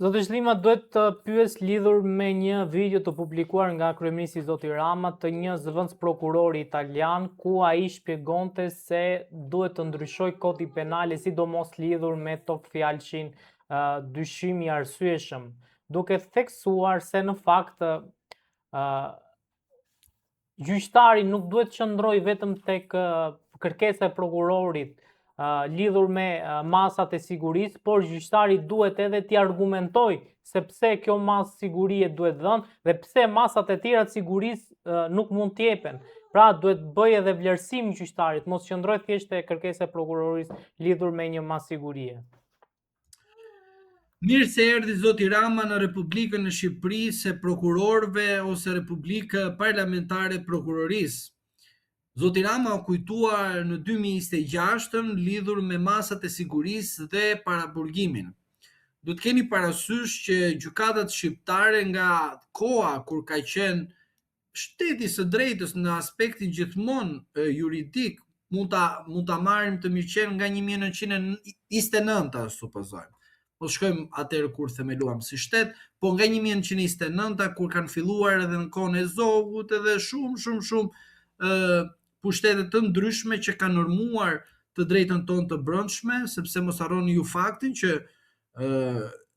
Zoti Shlima, duhet të pyes lidhur me një video të publikuar nga kryeministri zoti Rama të një zëvendës prokurori italian, ku ai shpjegonte se duhet të ndryshojë kodi penale, sidomos lidhur me tok fjalshin dyshim i arsyeshëm, duke theksuar se në fakt gjyqtari nuk duhet të qëndrojë vetëm tek kërkesa e prokurorit lidhur me masat e sigurisë, por gjyqtari duhet edhe t'i argumentoj se pse kjo masë sigurie duhet dhënë dhe pse masat e tjera të sigurisë nuk mund t'jepen. Pra duhet bëj edhe vlerësim gjyqtarit, mos qëndroj thjesht te kërkesa e prokuroris lidhur me një masë sigurie. Mirë se erdhi zoti Rama në Republikën e Shqipërisë e prokurorëve ose Republikë Parlamentare Prokurorisë. Zoti Rama u kujtuar në 2026 lidhur me masat e sigurisë dhe paraburgimin. Do të keni parasysh që gjykatat shqiptare nga koha kur ka qenë shteti së drejtës në aspektin gjithmonë juridik, mund ta marrim të mirëqen nga 1929, supozojmë. Mos shkojmë atëherë kur themeluam si shtet, po nga 1929 kur kanë filluar edhe në kohën e Zogut edhe shumë pushtete të ndryshme që kanë normuar të drejtën tonë të brendshme, sepse mos harroni ju faktin që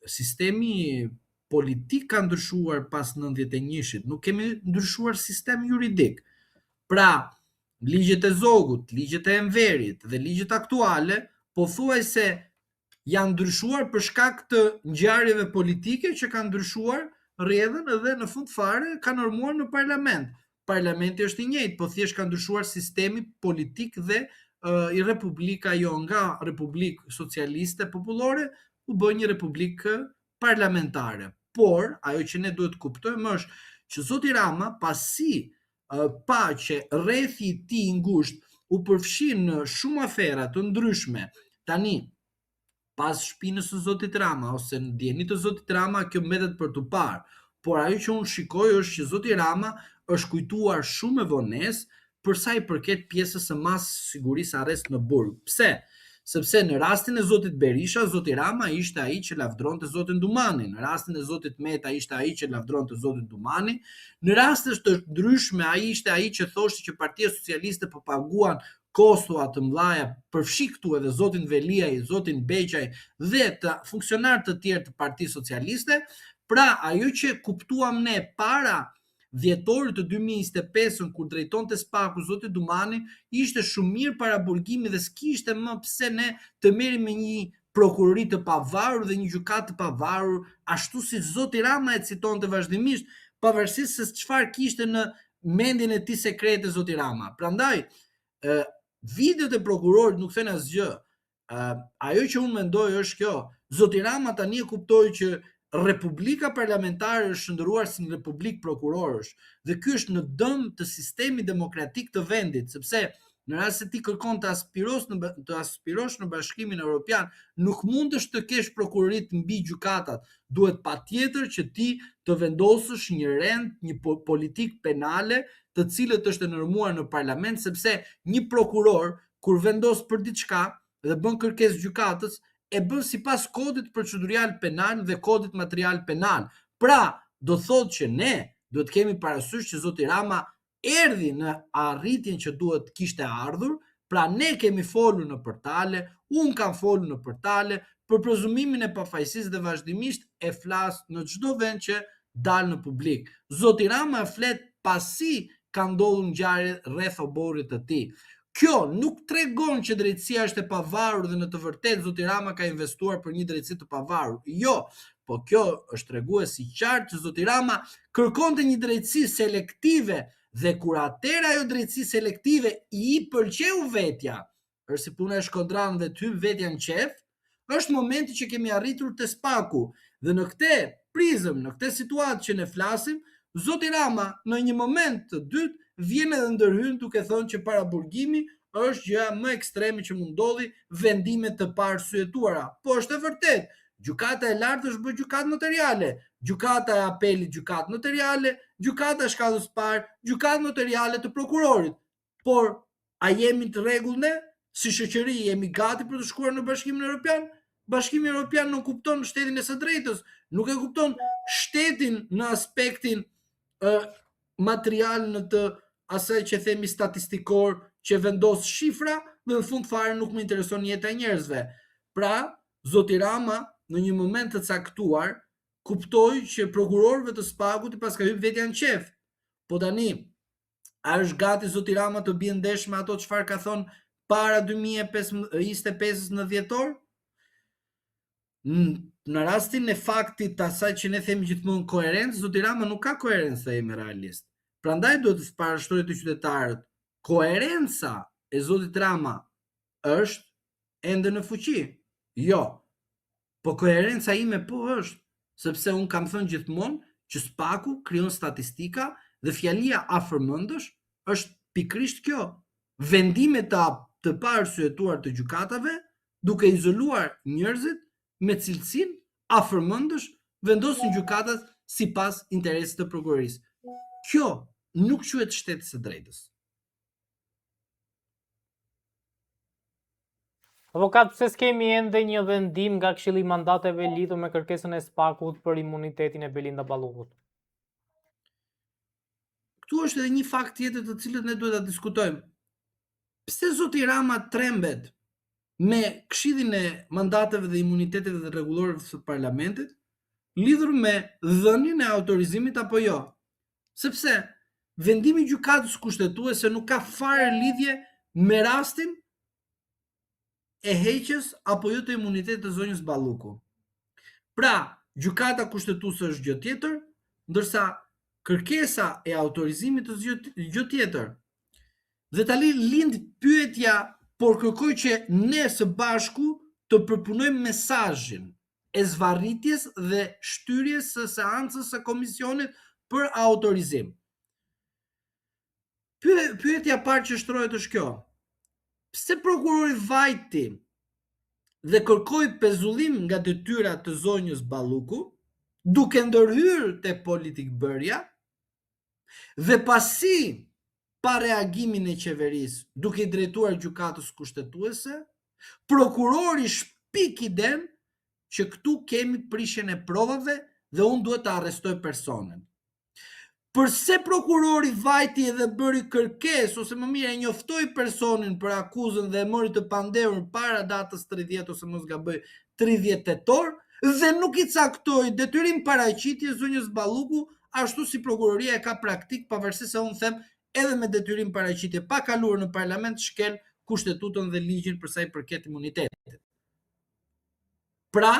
sistemi politik ka ndryshuar pas 91-shit, nuk kemi ndryshuar sistem juridik. Pra, ligjet e Zogut, ligjet e Enverit dhe ligjet aktuale pothuajse janë ndryshuar për shkak të ngjarjeve politike që kanë ndryshuar rrjedhën edhe në fund fare kanë normuar në parlament. Parlamenti është i njëjtë, po thjesht ka ndryshuar sistemi politik dhe i Republika jo nga Republikë Socialiste Popullore u bë një republikë parlamentare. Por ajo që ne duhet kuptojmë është që zoti Rama pasi pa që rrethi i tij i ngushtë u përfshin në shumë afera të ndryshme. Tani pas shpinës së zotit Rama ose në dijenit të zotit Rama kjo mbetet për tu parë, por ajo që unë shikoj është që zoti Rama është kujtuar shumë me vonesë për sa i përket pjesës së masës sigurisë arrest në burg. Pse? Sepse në rastin e zotit Berisha, zoti Rama ishte ai që lavdronte zotin Dumani, në rastin e zotit Meta ishte ai që lavdronte zotin Dumani, në raste të ndryshme ai ishte ai që thoshte që Partia Socialiste po paguan kostoa të mëdha, përfshi këtu edhe zotin Veliaj, zotin Beqaj dhe të funksionarë të tjerë të Partisë Socialiste. Pra ajo që kuptuam ne para dhjetorit të 2025 kur drejtonte Spaku zoti Dumani ishte shumë mirë paraburgimi dhe s'kishte më pse ne të merrim me një prokurori të pavarur dhe një gjykatë të pavarur, ashtu si zoti Rama e citonte vazhdimisht, pavarësisht se çfarë kishte në mendjen e tij sekrete zoti Rama. Prandaj videot e prokurorit nuk thënë asgjë. Ajo që unë mendoj është kjo, zoti Rama tani e kuptoi që Republika Parlamentare është shndruar si një republikë prokurorësh dhe ky është në dëm të sistemit demokratik të vendit, sepse në rast se ti kërkon të aspirosh në Bashkimin Evropian, nuk mundesh të kesh prokurorit mbi gjykatat. Duhet patjetër që ti të vendosësh një rend, një politikë penale, të cilët është e normuar në parlament, sepse një prokuror kur vendos për diçka dhe bën kërkesë gjykatës, e bën sipas kodit procedurial penal dhe kodit material penal. Pra, do thotë që ne duhet kemi parasysh që zoti Rama erdhi në arritjen që duhet kishte ardhur, pra ne kemi folur në portale, unë kam folur në portale për prezumimin e pafajësisë dhe vazhdimisht e flas në çdo vend që dal në publik. Zoti Rama flet pasi ka ndodhur ngjarje rreth oborrit të tij. Kjo nuk tregon që drejtësia është e pavarur dhe në të vërtetë zoti Rama ka investuar për një drejtësi të pavarur. Jo, po kjo është tregues i qartë që zoti Rama kërkonte një drejtësi selektive dhe kur atëherë ajo drejtësi selektive i pëlqeu vetja, është si puna e Shkodran dhe ty vetja në qef, është momenti që kemi arritur te Spaku dhe në këtë prizëm, në këtë situatë që ne flasim, zoti Rama në një moment të dytë vjen edhe ndërhyn duke thënë që paraburgimi është gjëja më ekstreme që mund ndodhi, vendime të parsyetuara. Po është e vërtetë. Gjykata e lartë është bërë gjykatë notariale, gjykata e apelit gjykatë notariale, gjykata e shkallës parë, gjykatë notariale të prokurorit. Por a jemi të rregull ne? Si shoqëri jemi gati për të shkuar në Bashkimin Evropian? Bashkimi Evropian nuk kupton shtetin e së drejtës, nuk e kupton shtetin në aspektin material në të asaj që themi statistikor, që vendos shifra dhe në fund fare nuk më intereson jeta e njerëzve. Pra, zoti Rama në një moment të caktuar kuptoi që prokurorëve të Spagut i paska hyrë vetja në qef. Po tani, a është gati zoti Rama të bie ndesh me ato çfarë ka thonë para 2025 në dhjetor? Në rastin e faktit të asaj që ne themi gjithmonë koherencë, zoti Rama nuk ka koherencë, themi realist. Prandaj duhet të parashtrohet të qytetarët. Koherenca e zotit Rama është ende në fuqi. Jo. Po koherenca ime po është, sepse unë kam thënë gjithmonë që Spaku krijon statistika dhe fjalia afërmendësh është pikrisht kjo. Vendimet të parsyetuar të gjykatave duke izoluar njerëzit me cilësinë afërmendësh vendosin gjykatat sipas interesit të prokurorisë. Kjo nuk quhet shteti së drejtës. Avokat, pse s'kemi ende një vendim nga Këshilli i Mandateve lidhur me kërkesën e Spakut për imunitetin e Belinda Ballukut? Këtu është edhe një fakt tjetër të cilët ne duhet ta diskutojmë. Pse zoti Rama trembet me Këshillin e Mandateve dhe Imuniteteve dhe Rregullorëve të Parlamentit lidhur me dhënien e autorizimit apo jo? Sepse vendimi i gjykatës kushtetuese nuk ka fare lidhje me rastin e heqjes apo jo të imunitetit të zonjës Balluku. Pra, gjykata kushtetuese është gjë tjetër, ndërsa kërkesa e autorizimit është gjë tjetër. Dhe tani lind pyetja, por kërkoj që ne së bashku të përpunojmë mesazhin e zvarritjes dhe shtyrjes së seancës së komisionit për autorizim. Pyetja parë që shtrohet është kjo. Pse prokurori vajti dhe kërkoi pezullim nga detyrat të zonjës Balluku, duke ndërhyrë te politikbërja, dhe pasi pa reagimin e qeverisë, duke i drejtuar gjykatës kushtetuese, prokurori shpik iden që këtu kemi prishjen e provave dhe unë duhet të arrestoj personin. Përse prokurori vajti edhe bëri kërkesë ose më mirë e njoftoi personin për akuzën dhe e mori të pandehur para datës 30 ose mos gaboj 30 tetor dhe nuk i caktoi detyrim paraqitjes zonjës Balluku, ashtu si prokuroria e ka praktik, pavarësisht se unë them edhe me detyrim paraqitje pa kaluar në parlament shkel kushtetutën dhe ligjin për sa i përket imunitetit. Pra,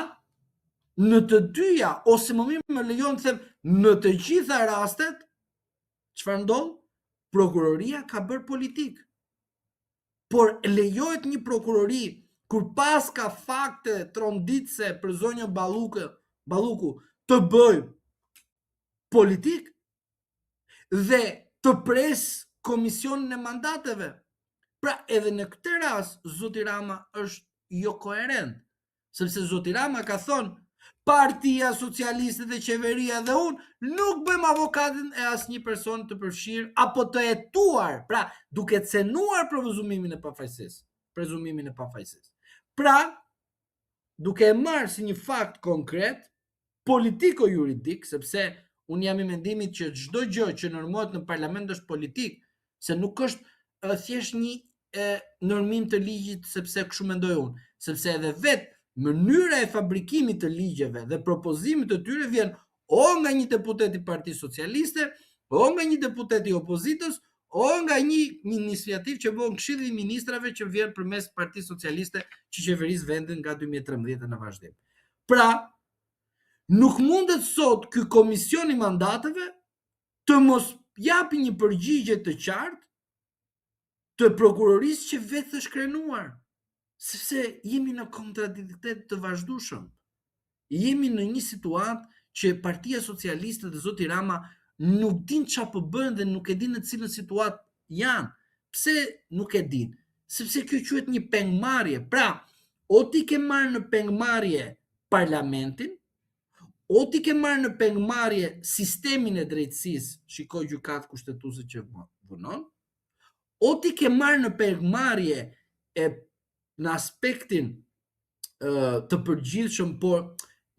në të dyja, ose më mirë më lejon të them, në të gjitha rastet, çfarë ndodh? Prokuroria ka bërë politik. Por lejohet një prokurori kur pas ka fakte tronditse për zonjën Balluku të bëj politik dhe të pres komisionin e mandateve. Pra edhe në këtë rast zoti Rama është jo koherent, sepse zoti Rama ka thonë Partia Socialiste dhe qeveria dhe unë nuk bëjmë avokatin e asnjë person të përfshirë apo të hetuar, pra duke cenuar prezumimin e pafajësisë. Pra, duke e marrë si një fakt konkret, politiko-juridik, sepse unë jam i mendimit që çdo gjë që normohet në parlament është politik, se nuk është thjesht një normim të ligjit sepse kështu mendoj unë, sepse edhe vetë mënyra e fabrikimit të ligjeve dhe propozimit të tyre vjen o nga një deputet i Partisë Socialiste, o nga një deputet i opozitës, o nga një iniciativë që bën Këshilli i Ministrave që vjen përmes Partisë Socialiste që qeveris vendin nga 2013 në vazhdim. Pra, nuk mundet sot ky komision i mandateve të mos japi një përgjigje të qartë të prokurorisë që vetë është krenuar. Sepse jemi në kontradiktet të vazhdueshëm. Jemi në një situatë që Partia Socialiste dhe zoti Rama nuk din çfarë po bën dhe nuk e din në cilën situatë janë. Pse nuk e din? Sepse kjo quhet një pengmarrje. Pra, o ti ke marrë në pengmarrje parlamentin, o ti ke marrë në pengmarrje sistemin e drejtësisë, shikoj gjykatë kushtetuese që punon, o ti ke marrë në pengmarrje në aspektin të përgjithshëm, por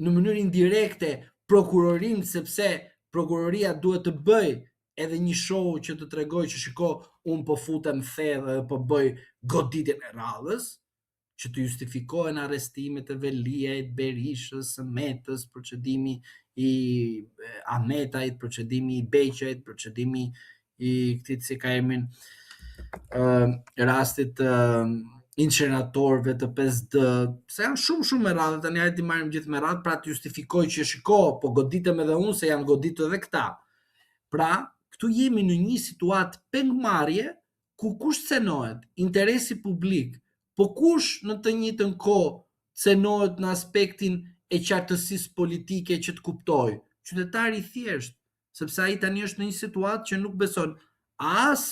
në mënyrë indirekte prokurorin, sepse prokuroria duhet të bëj edhe një show që të tregoj që shiko, unë po futem thellë dhe po bëj goditjen e radhës, që të justifikohen arrestimet e Veliajt, Berishës, së Metës, procedimi i Ahmetajt, procedimi i Beqajt, procedimi i këtij si ka emrin, rastit inceneratorbëve të 5D, se janë shumë me radhë, tani hajde të marrim gjithë me radhë, pra të justifikoj që shiko, po goditem edhe unë se janë goditur edhe këta. Pra, këtu jemi në një situatë pengmarrje ku kush cenohet? Interesi publik. Po kush në të njëjtën kohë cenohet në aspektin e qartësisë politike që të kuptoj? Qytetari i thjesht, sepse ai tani është në një situatë që nuk beson as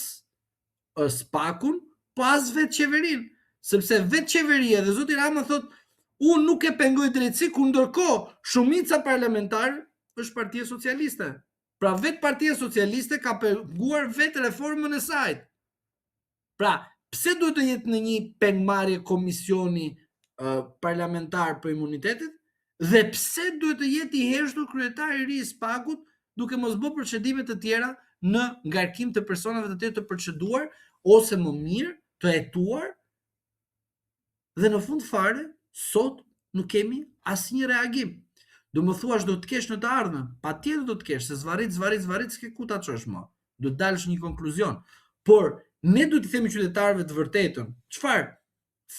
spakun, po as vetë qeverinë, sepse vetë qeveria dhe zoti Rama thot, unë nuk e pengoj drejtësi, ku ndërkohë shumica parlamentare është Partia Socialiste. Pra vetë Partia Socialiste ka penguar vetë reformën e saj. Pra, pse duhet të jetë në një pengmarrje komisioni parlamentar për imunitetit, dhe pse duhet të jetë i heshtur kryetari i ri i spakut, duke mos bërë procedime të tjera në ngarkim të personave të tjerë të proceduar, ose më mirë të hetuar, dhe në fund fare, sot nuk kemi asnjë reagim. Do më thuash do të kesh në të ardhmen, patjetër do të kesh, se zvarit, s'ke ku ta çosh më. Do të dalësh një konkluzion. Por ne duhet të themi qytetarëve të vërtetën. Çfarë?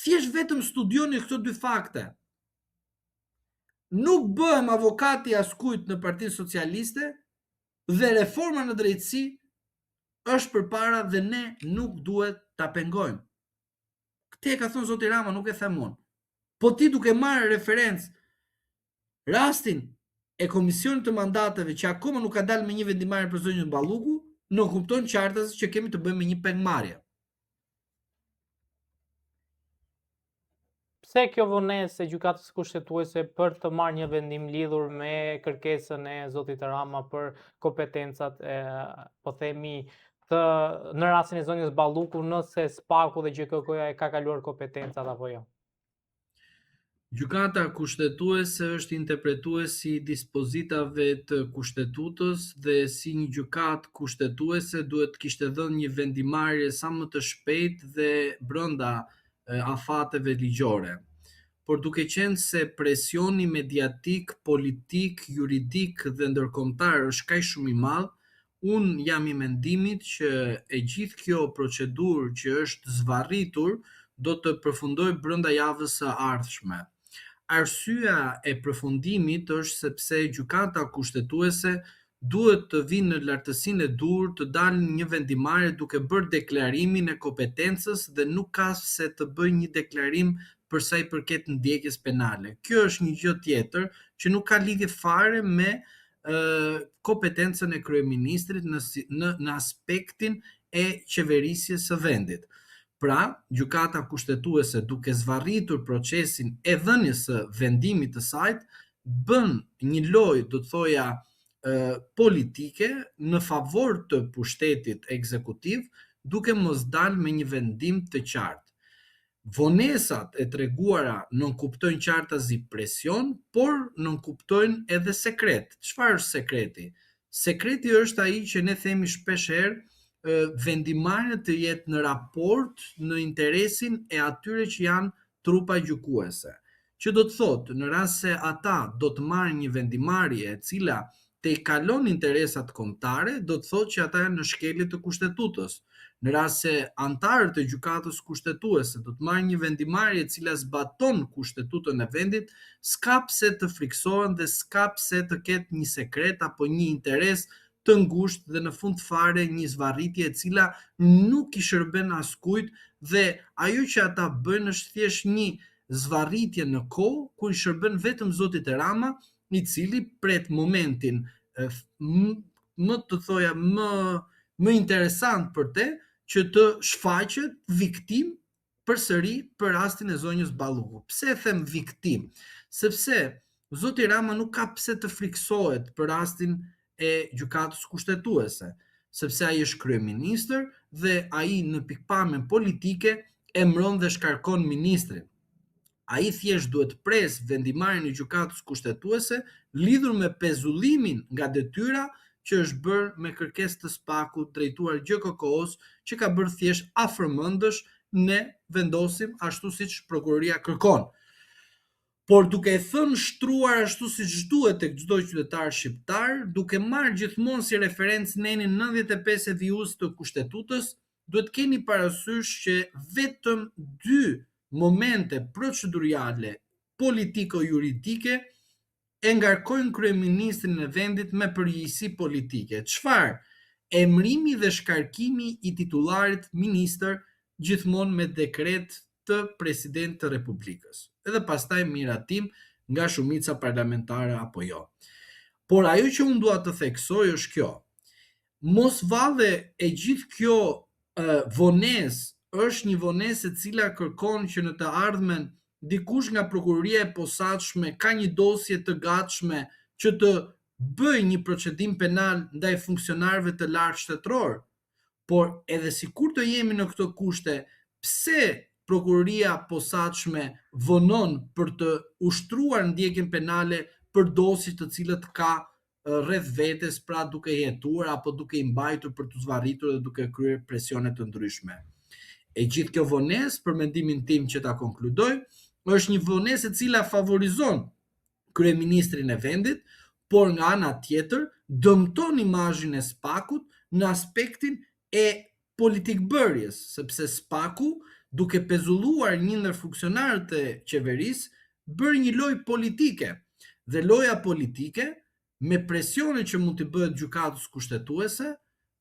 Thjesht vetëm studioni këto dy fakte. Nuk bëhem avokati askujt në Partinë Socialiste dhe reforma në drejtësi është përpara dhe ne nuk duhet ta pengojmë. Këtë e ka thënë zoti Rama, nuk e them unë. Po ti duke marrë referencë rastin e komisionit të mandateve që akoma nuk ka dalë me një vendimarrje për zonjën Balluku, nuk kupton qartësisht që kemi të bëjmë me një pengmarrje. Pse kjo vonesë e gjykatës kushtetuese për të marrë një vendim lidhur me kërkesën e zotit Rama për kompetencat po themi në rastin e zonjës Balluku, nëse Spaku dhe GKK-ja e ka kaluar kompetencat apo jo? Gjykata kushtetuese është interpretuesi i dispozitave të kushtetutës dhe si një gjykatë kushtetuese duhet kishte dhënë një vendimarrje sa më të shpejtë dhe brenda afateve ligjore. Por duke qenë se presioni mediatik, politik, juridik dhe ndërkombëtar është kaq shumë i madh, unë jam i mendimit që e gjithë kjo procedurë që është zvarritur do të përfundojë brenda javës së ardhshme. Arsyeja e përfundimit është sepse gjykata kushtetuese duhet të vinë në lartësinë e dur të dalë një vendimarrje duke bërë deklarimin e kompetencës dhe nuk ka se të bëjë një deklarim për sa i përket ndjekjes penale. Kjo është një gjë tjetër që nuk ka lidhje fare me kompetencën e kryeministrit në aspektin e qeverisjes së vendit. Pra, gjykata kushtetuese duke zvarritur procesin e dhënies së vendimit të saj, bën një lojë, do të thoja, politike në favor të pushtetit ekzekutiv, duke mos dalë me një vendim të qartë. Vonesat e treguara nuk kuptojnë qartazi presion, por nuk kuptojnë edhe sekret. Çfarë është sekreti? Sekreti është ai që ne themi shpesh herë, vendimarrja të jetë në raport në interesin e atyre që janë trupa gjykuese. Që do të thotë, në rast se ata do të marrin një vendimarrje e cila të i kalon interesat kombëtare, do të thotë që ata janë në shkelje të kushtetutës. Në rast se antarët e gjykatës kushtetuese do të marrin një vendimarrje e cila zbaton kushtetutën e vendit, s'ka pse të friksohen dhe s'ka pse të ketë një sekret apo një interes të ngushtë dhe në fund fare një zvarritje e cila nuk i shërben askujt dhe ajo që ata bëjnë është thjesht një zvarritje në kohë ku i shërben vetëm zotit Rama, i cili pret momentin më të thoja më interesant për te që të shfaqet viktim përsëri për rastin e zonjës Balluku. Pse them viktim? Sepse zoti Rama nuk ka pse të friksohet për rastin e gjykatës kushtetuese, sepse ai është kryeministër dhe ai në pikpamjen politike emëron dhe shkarkon ministrin. ai thjesht duhet pres vendimarrjen e gjykatës kushtetuese lidhur me pezullimin nga detyra që është bërë me kërkesë të SPAK-ut drejtuar GKK-s, që ka bërë thjesht afërmendësh ne vendosim ashtu siç prokuroria kërkon. Por duke e thënë shtruar ashtu siç duhet tek çdo qytetar shqiptar, duke marrë gjithmonë si referencë nenin 95 e vijus të kushtetutës, duhet keni parasysh që vetëm 2 momente procedurale politiko-juridike e ngarkojnë kryeministrin e vendit me përgjegjësi politike. Çfarë? Emërimi dhe shkarkimi i titullarit ministër gjithmonë me dekret të president të Republikës. Edhe pastaj miratim nga shumica parlamentare apo jo. Por ajo që unë dua të theksoj është kjo. Mos valle e gjithë kjo vonesë është një vonesë e cila kërkon që në të ardhmen dikush nga prokuroria e posaçme ka një dosje të gatshme që të bëjë një procedim penal ndaj funksionarëve të lartë shtetëror. Por edhe sikur të jemi në këto kushte, pse prokuroria posaçme vonon për të ushtruar ndjekjen penale për dosje të cilët ka rreth vetes, pra duke jetuar apo duke i mbajtur për të zvarritur dhe duke kryer presione të ndryshme. E gjithë kjo vonesë, për mendimin tim që ta konkludoj, është një vonesë e cila favorizon kryeministrin e vendit, por nga ana tjetër dëmton imazhin e SPAK-ut në aspektin e politikbërjes, sepse SPAK-u, duke pezulluar një ndër funksionarët e qeverisë, bërë një lojë politike. Dhe loja politike, me presione që mund të bëhet gjykatës kushtetuese,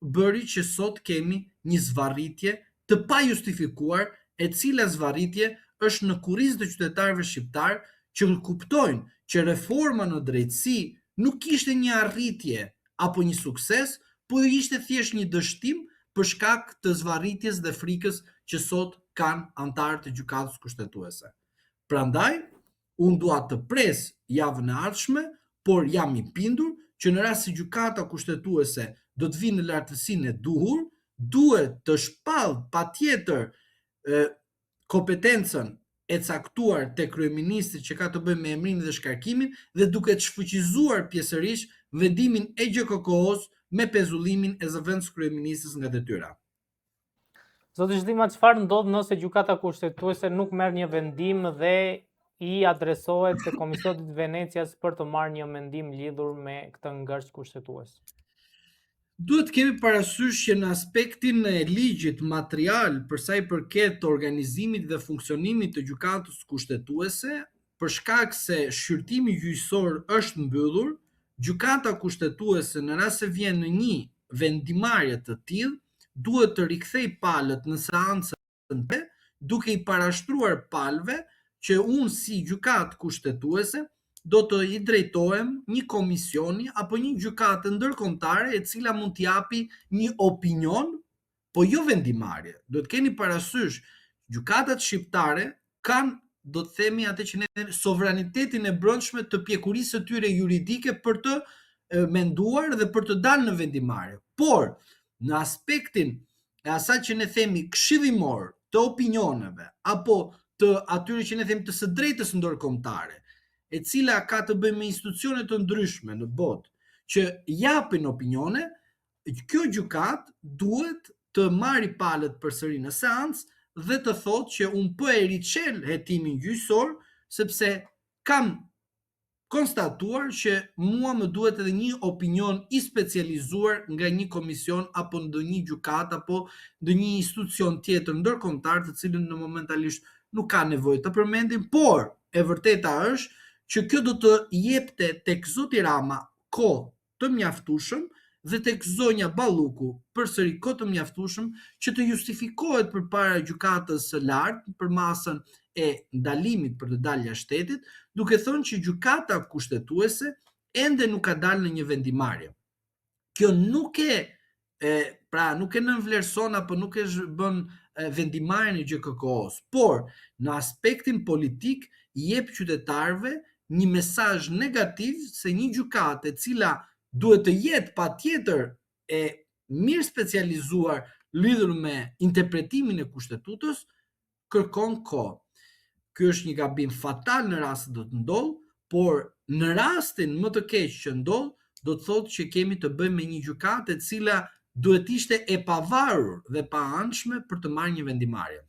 bëri që sot kemi një zvarritje të pajustifikuar, e cila zvarritje është në kurriz të qytetarëve shqiptar që kuptojnë që reforma në drejtësi nuk ishte një arritje apo një sukses, por ishte thjesht një dështim për shkak të zvarritjes dhe frikës që sot kanë antarët e gjykatës kushtetuese. Prandaj, unë dua të pres javën e ardhshme, por jam i bindur që në rast se gjykata kushtetuese do të vinë në lartësinë e duhur, duhet të shpallë patjetër kompetencën e caktuar te kryeministri që ka të bëjë me emrimin dhe shkarkimin dhe duke të shfuqizuar pjesërisht vendimin e GKK-s me pezullimin e zëvendës kryeministës nga detyra. Zoti Zhdima, çfarë ndodh nëse gjykata kushtetuese nuk merr një vendim dhe i adresohet te Komisioni i Venecias për të marrë një mendim lidhur me këtë ngërç kushtetues? Duhet kemi parasysh që në aspektin e ligjit material për sa i përket organizimit dhe funksionimit të gjykatës kushtetuese, për shkak se shqyrtimi gjyqësor është mbyllur, gjykata kushtetuese në rast se vjen në një vendimarrje të tillë, duhet të rikthej palët në seancën duke i parashtruar palëve që unë si gjykatë kushtetuese do të i drejtohem një komisioni apo një gjykatë ndërkombëtare e cila mund t'i japi një opinion, po jo vendimarrje. Do të keni parasysh, gjykatat shqiptare kanë, do të themi atë që ne themi, sovranitetin e brendshme të pjekurisë së tyre juridike për të menduar dhe për të dalë në vendimarrje. Por në aspektin e asaj që ne themi këshillimor të opinioneve apo të atyre që ne themi të së drejtës ndërkombëtare, e cila ka të bëjë me institucione të ndryshme në botë që japin opinione, kjo gjykat duhet të marrë palët përsëri në seancë dhe të thotë që unë po e riçel hetimin gjyqësor sepse kam konstatuar që mua më duhet edhe një opinion i specializuar nga një komision apo ndonjë gjykat apo ndonjë institucion tjetër ndërkombëtar të cilën në momentalisht nuk ka nevojë të përmendim, por e vërteta është që kjo do të jepte tek zoti Rama kohë të mjaftueshëm dhe tek zonja Balluku përsëri kohë të mjaftueshëm që të justifikohet përpara gjykatës së lartë për masën e ndalimit për të dalë jashtë shtetit, duke thënë që gjykata kushtetuese ende nuk ka dalë në një vendimarrje. Kjo nuk e nënvlerëson apo nuk e bën vendimarrjen e GKK-s, por në aspektin politik i jep qytetarëve një mesazh negativ se një gjykatë e cila duhet të jetë patjetër e mirë specializuar lidhur me interpretimin e kushtetutës kërkon kohë. ky është një gabim fatal në rast se do të ndodh, por në rastin më të keq që ndodh, do të thotë që kemi të bëjmë me një gjykatë e cila duhet ishte e pavarur dhe pa anshme për të marrë një vendimarrje.